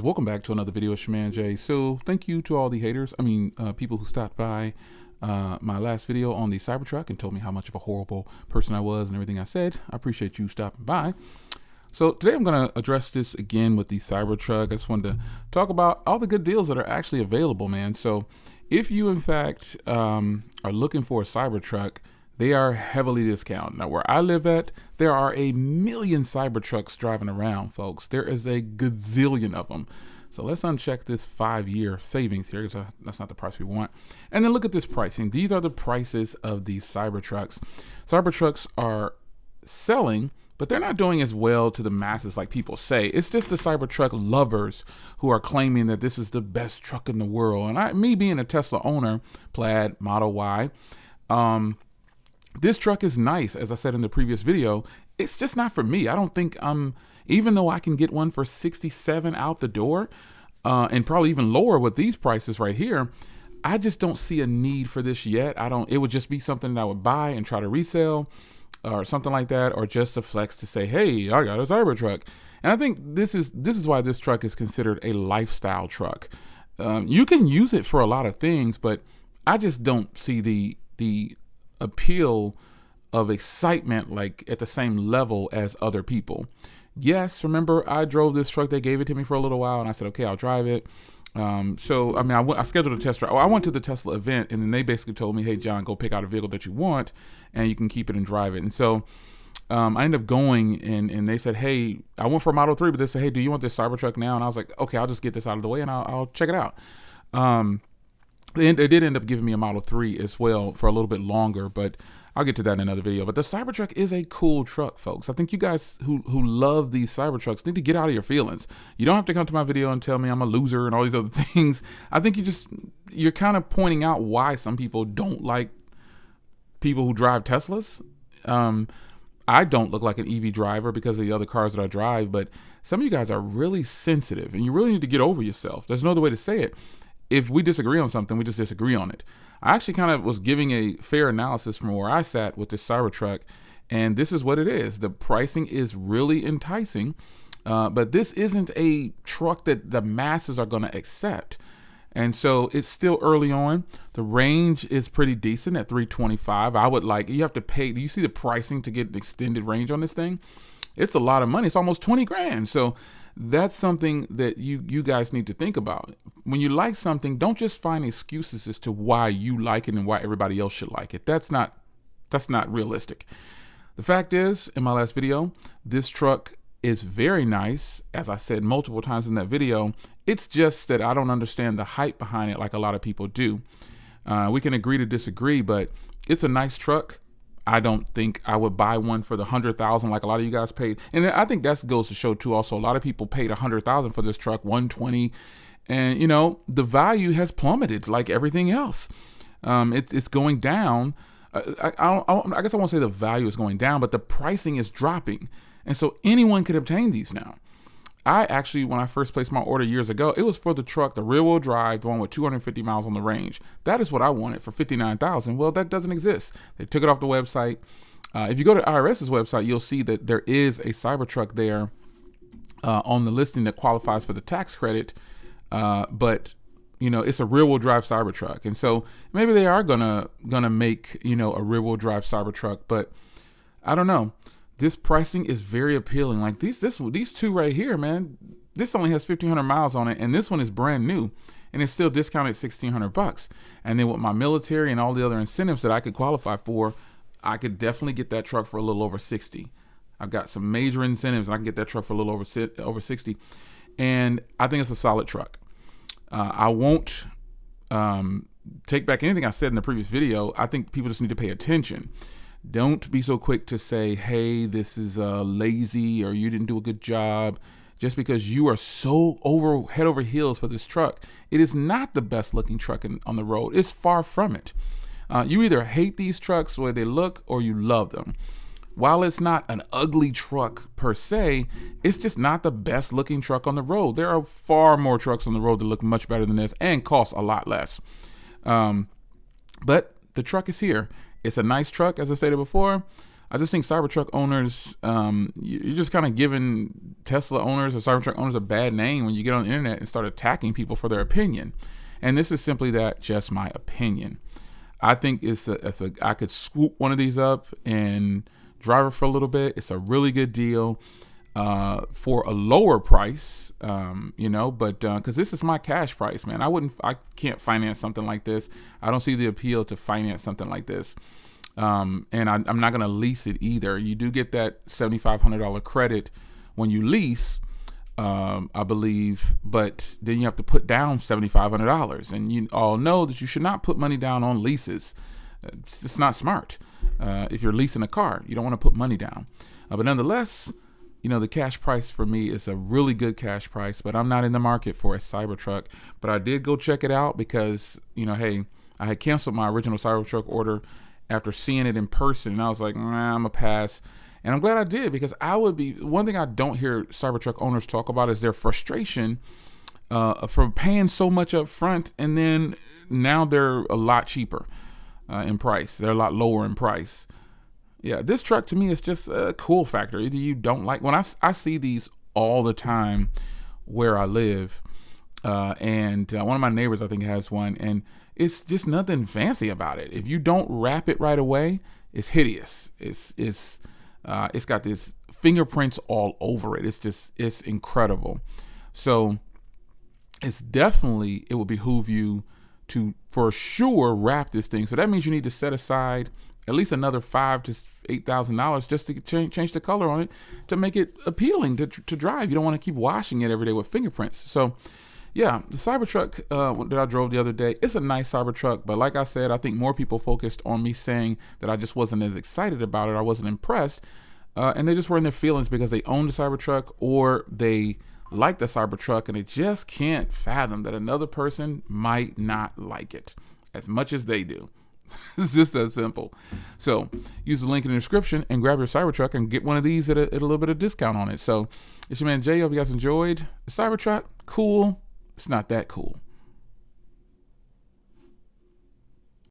Welcome back to another video, Shaman J. So thank you to all the haters. People who stopped by my last video on the CyberTruck and told me how much of a horrible person I was and everything I said. I appreciate you stopping by. So today I'm going to address this again with the CyberTruck. I just wanted to talk about all the good deals that are actually available, man. So if you in fact are looking for a CyberTruck, they are heavily discounted. Now, where I live at, there are a million Cybertrucks driving around, folks. There is a gazillion of them. So let's uncheck this 5-year savings here, because that's not the price we want. And then look at this pricing. These are the prices of these Cybertrucks. Cybertrucks are selling, but they're not doing as well to the masses like people say. It's just the Cybertruck lovers who are claiming that this is the best truck in the world. And me being a Tesla owner, Plaid, Model Y, this truck is nice, as I said in the previous video. It's just not for me. I don't think even though I can get one for 67 out the door, and probably even lower with these prices right here, I just don't see a need for this yet. It would just be something that I would buy and try to resell or something like that, or just a flex to say, hey, I got a Cybertruck. And I think this is why this truck is considered a lifestyle truck. You can use it for a lot of things, but I just don't see the appeal of excitement like at the same level as other people. Yes, remember I drove this truck. They gave it to me for a little while and I said, okay, I'll drive it. I scheduled a test drive. I went to the Tesla event and then they basically told me, hey, John, go pick out a vehicle that you want and you can keep it and drive it. And so I ended up going and they said, hey, I went for a Model 3, but they said, hey, do you want this Cybertruck now? And I was like, okay, I'll just get this out of the way and I'll check it out. They did end up giving me a Model 3 as well for a little bit longer, but I'll get to that in another video. But the Cybertruck is a cool truck, folks. I think you guys who love these Cybertrucks need to get out of your feelings. You don't have to come to my video and tell me I'm a loser and all these other things. I think you're kind of pointing out why some people don't like people who drive Teslas. I don't look like an EV driver because of the other cars that I drive, but some of you guys are really sensitive and you really need to get over yourself. There's no other way to say it. If we disagree on something, we just disagree on it. I actually kind of was giving a fair analysis from where I sat with this Cybertruck, and this is what it is. The pricing is really enticing, but this isn't a truck that the masses are going to accept. And so it's still early on. The range is pretty decent at 325. You have to pay. Do you see the pricing to get an extended range on this thing? It's a lot of money. It's almost 20 grand. So that's something that you guys need to think about. When you like something, don't just find excuses as to why you like it and why everybody else should like it. That's not realistic. The fact is, in my last video, this truck is very nice. As I said multiple times in that video, it's just that I don't understand the hype behind it like a lot of people do. We can agree to disagree, but it's a nice truck. I don't think I would buy one for the $100,000 like a lot of you guys paid. And I think that goes to show too. Also, a lot of people paid $100,000 for this truck, $120,000, and the value has plummeted like everything else. It's going down. I guess I won't say the value is going down, but the pricing is dropping, and so anyone could obtain these now. I actually, when I first placed my order years ago, it was for the truck, the rear-wheel drive, the one with 250 miles on the range. That is what I wanted for $59,000. Well, that doesn't exist. They took it off the website. If you go to IRS's website, you'll see that there is a Cybertruck there on the listing that qualifies for the tax credit. But it's a rear-wheel drive Cybertruck, and so maybe they are gonna make a rear-wheel drive Cybertruck, but I don't know. This pricing is very appealing. Like these two right here, man. This only has 1,500 miles on it, and this one is brand new, and it's still discounted $1,600. And then with my military and all the other incentives that I could qualify for, I could definitely get that truck for a little over 60. I've got some major incentives, and I can get that truck for a little over 60. And I think it's a solid truck. I won't take back anything I said in the previous video. I think people just need to pay attention. Don't be so quick to say, hey, this is lazy or you didn't do a good job. Just because you are so head over heels for this truck, it is not the best looking truck on the road. It's far from it. You either hate these trucks the way they look or you love them. While it's not an ugly truck per se, it's just not the best looking truck on the road. There are far more trucks on the road that look much better than this and cost a lot less. But the truck is here. It's a nice truck, as I stated before. I just think Cybertruck owners, you're just kind of giving Tesla owners or Cybertruck owners a bad name when you get on the internet and start attacking people for their opinion. And this is simply that, just my opinion. I think I could swoop one of these up and drive it for a little bit. It's a really good deal for a lower price, but because this is my cash price, man. I can't finance something like this. I don't see the appeal to finance something like this. And I'm not going to lease it either. You do get that $7,500 credit when you lease, I believe, but then you have to put down $7,500. And you all know that you should not put money down on leases. It's just not smart. If you're leasing a car, you don't want to put money down. But nonetheless, the cash price for me is a really good cash price, but I'm not in the market for a Cybertruck. But I did go check it out because, hey, I had canceled my original Cybertruck order after seeing it in person, and I was like, nah, I'm a pass. And I'm glad I did, because one thing I don't hear Cybertruck owners talk about is their frustration for paying so much up front, and then now they're a lot cheaper in price. They're a lot lower in price. Yeah, this truck to me is just a cool factor. Either you don't like, when I see these all the time where I live, and one of my neighbors I think has one, and it's just nothing fancy about it. If you don't wrap it right away, it's hideous. It's got this fingerprints all over it. It's incredible. So it will behoove you to, for sure, wrap this thing. So that means you need to set aside at least another $5,000 to $8,000 just to change the color on it to make it appealing to drive. You don't want to keep washing it every day with fingerprints. So yeah, the Cybertruck that I drove the other day, it's a nice Cybertruck, but like I said, I think more people focused on me saying that I just wasn't as excited about it, I wasn't impressed, and they just were in their feelings because they owned the Cybertruck or they like the Cybertruck, and they just can't fathom that another person might not like it as much as they do. It's just that simple. So use the link in the description and grab your Cybertruck and get one of these at a little bit of discount on it. So it's your man Jay. Hope you guys enjoyed the Cybertruck. Cool. It's not that cool.